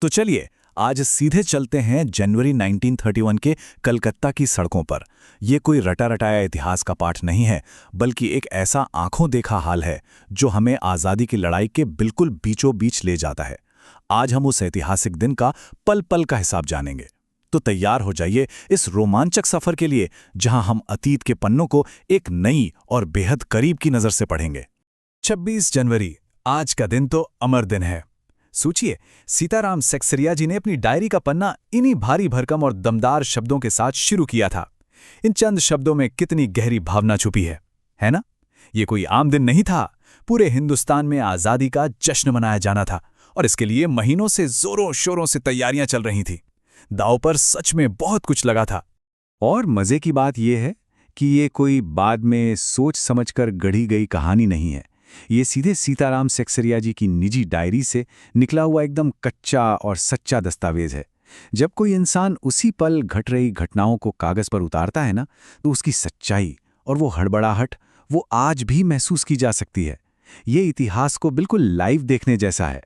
तो चलिए आज सीधे चलते हैं जनवरी 1931 के कलकत्ता की सड़कों पर। ये कोई रटा रटाया इतिहास का पाठ नहीं है, बल्कि एक ऐसा आंखों देखा हाल है जो हमें आज़ादी की लड़ाई के बिल्कुल बीचों बीच ले जाता है। आज हम उस ऐतिहासिक दिन का पल पल का हिसाब जानेंगे। तो तैयार हो जाइए इस रोमांचक सफर के लिए, जहां हम अतीत के पन्नों को एक नई और बेहद करीब की नज़र से पढ़ेंगे। 26 जनवरी, आज का दिन तो अमर दिन है। सोचिए, सीताराम सेक्सरिया जी ने अपनी डायरी का पन्ना इन्हीं भारी भरकम और दमदार शब्दों के साथ शुरू किया था। इन चंद शब्दों में कितनी गहरी भावना छुपी है ना? ये कोई आम दिन नहीं था। पूरे हिंदुस्तान में आज़ादी का जश्न मनाया जाना था और इसके लिए महीनों से जोरों शोरों से तैयारियां चल रही थीं। दांव पर सच में बहुत कुछ लगा था। और मजे की बात यह है कि ये कोई बाद में सोच समझकर गढ़ी गई कहानी नहीं है। ये सीधे सीताराम सेक्सरिया जी की निजी डायरी से निकला हुआ एकदम कच्चा और सच्चा दस्तावेज है। जब कोई इंसान उसी पल घट रही घटनाओं को कागज पर उतारता है ना, तो उसकी सच्चाई और वो हड़बड़ाहट वो आज भी महसूस की जा सकती है। ये इतिहास को बिल्कुल लाइव देखने जैसा है।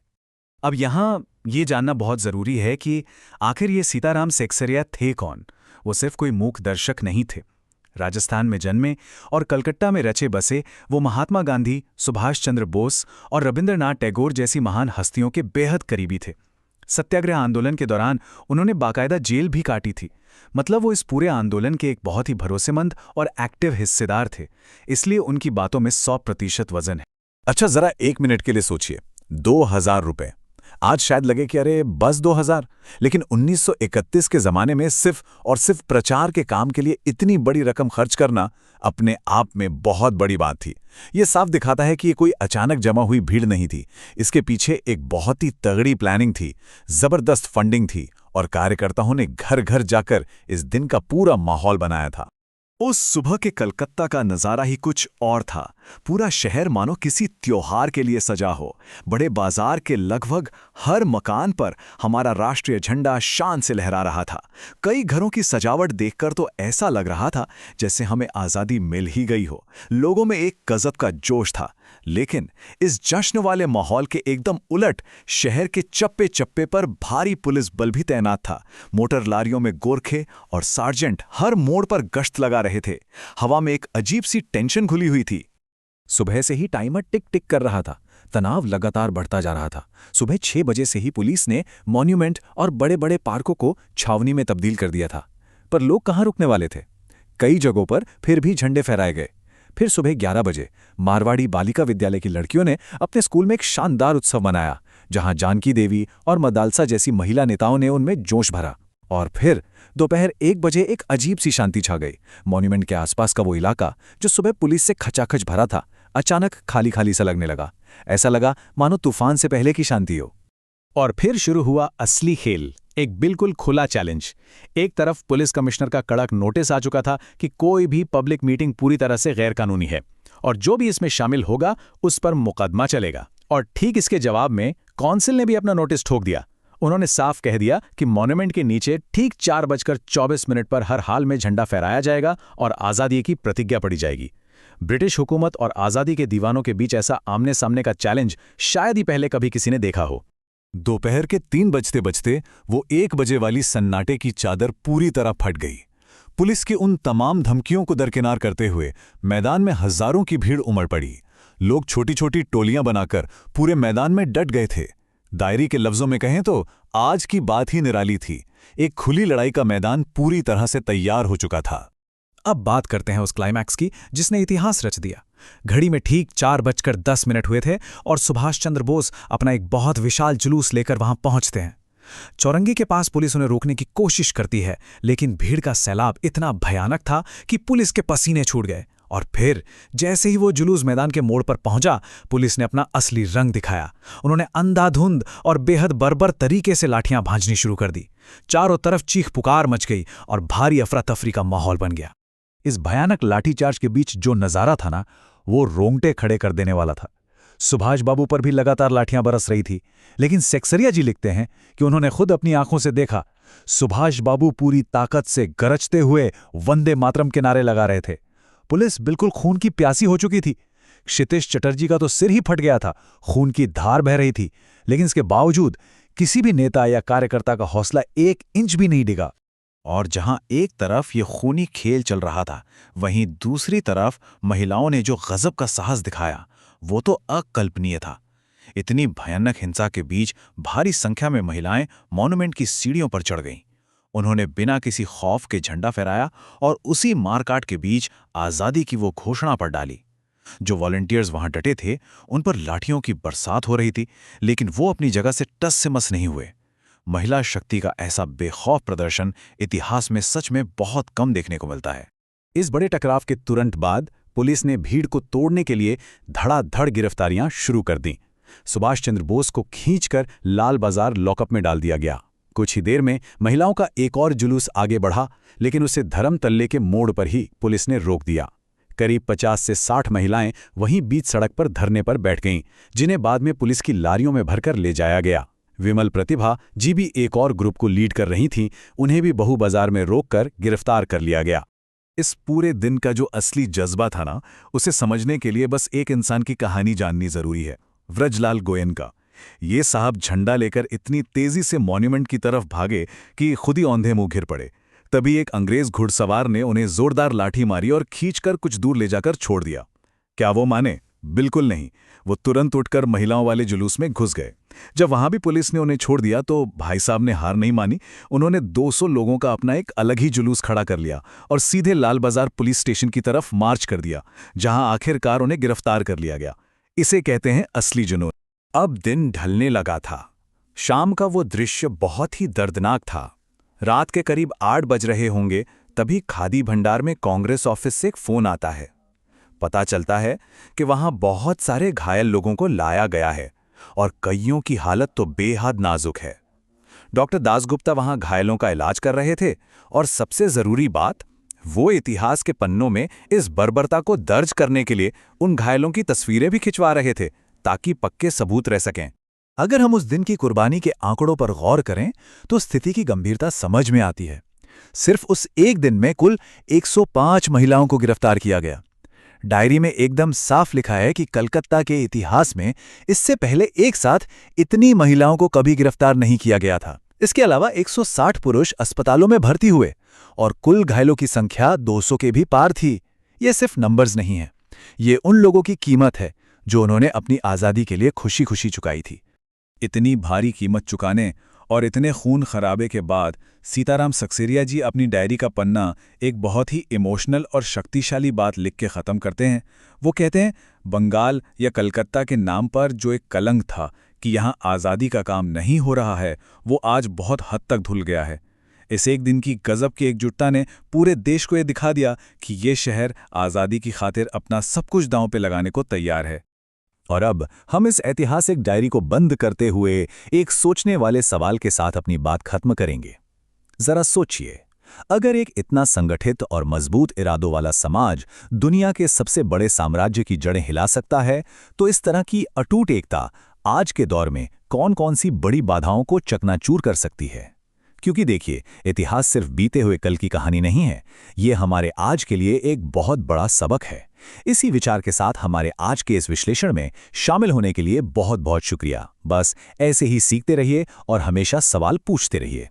अब यहाँ ये जानना बहुत ज़रूरी है कि आखिर ये सीताराम सेक्सरिया थे कौन। वो सिर्फ कोई मूक दर्शक नहीं थे। राजस्थान में जन्मे और कलकत्ता में रचे बसे वो महात्मा गांधी, सुभाष चंद्र बोस और रविंद्रनाथ टैगोर जैसी महान हस्तियों के बेहद करीबी थे। सत्याग्रह आंदोलन के दौरान उन्होंने बाकायदा जेल भी काटी थी। मतलब वो इस पूरे आंदोलन के एक बहुत ही भरोसेमंद और एक्टिव हिस्सेदार थे। इसलिए उनकी बातों में 100% वजन है। अच्छा, जरा 1 मिनट के लिए सोचिए, 2000 रुपए। आज शायद लगे कि अरे बस 2000, लेकिन 1931 के जमाने में सिर्फ और सिर्फ प्रचार के काम के लिए इतनी बड़ी रकम खर्च करना अपने आप में बहुत बड़ी बात थी। ये साफ दिखाता है कि ये कोई अचानक जमा हुई भीड़ नहीं थी। इसके पीछे एक बहुत ही तगड़ी प्लानिंग थी, जबरदस्त फंडिंग थी और कार्यकर्ताओं ने घर घर जाकर इस दिन का पूरा माहौल बनाया था। उस सुबह के कलकत्ता का नज़ारा ही कुछ और था। पूरा शहर मानो किसी त्योहार के लिए सजा हो। बड़े बाजार के लगभग हर मकान पर हमारा राष्ट्रीय झंडा शान से लहरा रहा था। कई घरों की सजावट देखकर तो ऐसा लग रहा था जैसे हमें आज़ादी मिल ही गई हो। लोगों में एक गजब का जोश था। लेकिन इस जश्न वाले माहौल के एकदम उलट शहर के चप्पे चप्पे पर भारी पुलिस बल भी तैनात था। मोटर लारियों में गोरखे और सार्जेंट हर मोड़ पर गश्त लगा रहे थे। हवा में एक अजीब सी टेंशन घुली हुई थी। सुबह से ही टाइमर टिक टिक कर रहा था। तनाव लगातार बढ़ता जा रहा था। सुबह 6 बजे से ही पुलिस ने मॉन्यूमेंट और बड़े बड़े पार्कों को छावनी में तब्दील कर दिया था। पर लोग कहाँ रुकने वाले थे? कई जगहों पर फिर भी झंडे फहराए गए। फिर सुबह 11 बजे मारवाड़ी बालिका विद्यालय की लड़कियों ने अपने स्कूल में एक शानदार उत्सव मनाया, जहां जानकी देवी और मदालसा जैसी महिला नेताओं ने उनमें जोश भरा। और फिर दोपहर 1 बजे एक अजीब सी शांति छा गई। मॉन्यूमेंट के आसपास का वो इलाका जो सुबह पुलिस से खचाखच भरा था, अचानक खाली खाली सा लगने लगा। ऐसा लगा मानो तूफान से पहले की शांति हो। और फिर शुरू हुआ असली खेल, एक बिल्कुल खुला चैलेंज। एक तरफ पुलिस कमिश्नर का कड़क नोटिस आ चुका था कि कोई भी पब्लिक मीटिंग पूरी तरह से गैर कानूनी है और जो भी इसमें शामिल होगा उस पर मुकदमा चलेगा। और ठीक इसके जवाब में काउंसिल ने भी अपना नोटिस ठोक दिया। उन्होंने साफ कह दिया कि मॉन्यूमेंट के नीचे ठीक 4:24 पर हर हाल में झंडा फहराया जाएगा और आज़ादी की प्रतिज्ञा पड़ी जाएगी। ब्रिटिश हुकूमत और आज़ादी के दीवानों के बीच ऐसा आमने सामने का चैलेंज शायद ही पहले कभी किसी ने देखा हो। दोपहर के 3 बजते बजते वो 1 बजे वाली सन्नाटे की चादर पूरी तरह फट गई। पुलिस की उन तमाम धमकियों को दरकिनार करते हुए मैदान में हजारों की भीड़ उमड़ पड़ी। लोग छोटी छोटी टोलियां बनाकर पूरे मैदान में डट गए थे। डायरी के लफ्जों में कहें तो आज की बात ही निराली थी। एक खुली लड़ाई का मैदान पूरी तरह से तैयार हो चुका था। अब बात करते हैं उस क्लाइमैक्स की जिसने इतिहास रच दिया। घड़ी में ठीक 4:10 हुए थे और सुभाष चंद्र बोस अपना एक बहुत विशाल जुलूस लेकर वहां पहुंचते हैं। चौरंगी के पास पुलिस उन्हें रोकने की कोशिश करती है, लेकिन भीड़ का सैलाब इतना भयानक था कि पुलिस के पसीने छूट गए। और फिर जैसे ही वो जुलूस मैदान के मोड़ पर पहुंचा, पुलिस ने अपना असली रंग दिखाया। उन्होंने अंधाधुंध और बेहद बर्बर तरीके से लाठियां भांजनी शुरू कर दी। चारों तरफ चीख पुकार मच गई और भारी अफरा तफरी का माहौल बन गया। इस भयानक लाठीचार्ज के बीच जो नजारा था ना, वो रोंगटे खड़े कर देने वाला था। सुभाष बाबू पर भी लगातार लाठियां बरस रही थी, लेकिन सेक्सरिया जी लिखते हैं कि उन्होंने खुद अपनी आंखों से देखा। सुभाष बाबू पूरी ताकत से गरजते हुए वंदे मातरम के नारे लगा रहे थे। पुलिस बिल्कुल खून की प्यासी हो चुकी थी। क्षितिज चटर्जी का तो सिर ही फट गया था, खून की धार बह रही थी। लेकिन इसके बावजूद किसी भी नेता या कार्यकर्ता का हौसला 1 इंच भी नहीं डिगा। और जहां एक तरफ ये खूनी खेल चल रहा था, वहीं दूसरी तरफ महिलाओं ने जो गजब का साहस दिखाया, वो तो अकल्पनीय था। इतनी भयानक हिंसा के बीच भारी संख्या में महिलाएं मॉन्यूमेंट की सीढ़ियों पर चढ़ गईं। उन्होंने बिना किसी खौफ के झंडा फहराया और उसी मारकाट के बीच आज़ादी की वो घोषणा पर डाली। जो वॉलंटियर्स वहां डटे थे, उन पर लाठियों की बरसात हो रही थी, लेकिन वो अपनी जगह से टस से मस नहीं हुए। महिला शक्ति का ऐसा बेखौफ प्रदर्शन इतिहास में सच में बहुत कम देखने को मिलता है। इस बड़े टकराव के तुरंत बाद पुलिस ने भीड़ को तोड़ने के लिए धड़ाधड़ गिरफ्तारियां शुरू कर दीं। सुभाष चंद्र बोस को खींचकर लाल बाजार लॉकअप में डाल दिया गया। कुछ ही देर में महिलाओं का एक और जुलूस आगे बढ़ा, लेकिन उसे धर्म तल्ले के मोड़ पर ही पुलिस ने रोक दिया। करीब 50 से 60 महिलाएं वहीं बीच सड़क पर धरने पर बैठ गईं, जिन्हें बाद में पुलिस की लारियों में भरकर ले जाया गया। विमल प्रतिभा जी भी एक और ग्रुप को लीड कर रही थीं, उन्हें भी बहु बाजार में रोककर गिरफ्तार कर लिया गया। इस पूरे दिन का जो असली जज्बा था ना, उसे समझने के लिए बस एक इंसान की कहानी जाननी जरूरी है, व्रजलाल गोयन का। ये साहब झंडा लेकर इतनी तेजी से मॉन्यूमेंट की तरफ भागे कि खुद ही औंधे मुंह घिर पड़े। तभी एक अंग्रेज घुड़सवार ने उन्हें जोरदार लाठी मारी और खींचकर कुछ दूर ले जाकर छोड़ दिया। क्या वो माने? बिल्कुल नहीं। वो तुरंत उठकर महिलाओं वाले जुलूस में घुस गए। जब वहां भी पुलिस ने उन्हें छोड़ दिया तो भाई साहब ने हार नहीं मानी। उन्होंने 200 लोगों का अपना एक अलग ही जुलूस खड़ा कर लिया और सीधे लाल बाजार पुलिस स्टेशन की तरफ मार्च कर दिया, जहां आखिरकार उन्हें गिरफ्तार कर लिया गया। इसे कहते हैं असली जुनून। अब दिन ढलने लगा था। शाम का वो दृश्य बहुत ही दर्दनाक था। रात के करीब 8 बज रहे होंगे, तभी खादी भंडार में कांग्रेस ऑफिस से एक फोन आता है। पता चलता है कि वहां बहुत सारे घायल लोगों को लाया गया है और कईयों की हालत तो बेहद नाजुक है। डॉक्टर दासगुप्ता वहां घायलों का इलाज कर रहे थे और सबसे जरूरी बात, वो इतिहास के पन्नों में इस बर्बरता को दर्ज करने के लिए उन घायलों की तस्वीरें भी खिंचवा रहे थे, ताकि पक्के सबूत रह सकें। अगर हम उस दिन की कुर्बानी के आंकड़ों पर गौर करें तो स्थिति की गंभीरता समझ में आती है। सिर्फ उस एक दिन में कुल 105 महिलाओं को गिरफ्तार किया गया। डायरी में एकदम साफ लिखा है कि कलकत्ता के इतिहास में इससे पहले एक साथ इतनी महिलाओं को कभी गिरफ्तार नहीं किया गया था। इसके अलावा 160 पुरुष अस्पतालों में भर्ती हुए और कुल घायलों की संख्या 200 के भी पार थी। ये सिर्फ नंबर्स नहीं हैं, ये उन लोगों की कीमत है जो उन्होंने अपनी आज़ादी के लिए खुशी खुशी चुकाई थी। इतनी भारी कीमत चुकाने और इतने खून खराबे के बाद सीताराम सक्सेरिया जी अपनी डायरी का पन्ना एक बहुत ही इमोशनल और शक्तिशाली बात लिख के ख़त्म करते हैं। वो कहते हैं, बंगाल या कलकत्ता के नाम पर जो एक कलंक था कि यहाँ आज़ादी का काम नहीं हो रहा है, वो आज बहुत हद तक धुल गया है। इस एक दिन की गजब की एकजुटता ने पूरे देश को ये दिखा दिया कि ये शहर आज़ादी की खातिर अपना सब कुछ दांव पे लगाने को तैयार है। और अब हम इस ऐतिहासिक डायरी को बंद करते हुए एक सोचने वाले सवाल के साथ अपनी बात खत्म करेंगे। जरा सोचिए, अगर एक इतना संगठित और मजबूत इरादों वाला समाज दुनिया के सबसे बड़े साम्राज्य की जड़ें हिला सकता है, तो इस तरह की अटूट एकता आज के दौर में कौन-कौन सी बड़ी बाधाओं को चकनाचूर कर सकती है। क्योंकि देखिए, इतिहास सिर्फ बीते हुए कल की कहानी नहीं है, ये हमारे आज के लिए एक बहुत बड़ा सबक है। इसी विचार के साथ हमारे आज के इस विश्लेषण में शामिल होने के लिए बहुत बहुत शुक्रिया। बस ऐसे ही सीखते रहिए और हमेशा सवाल पूछते रहिए।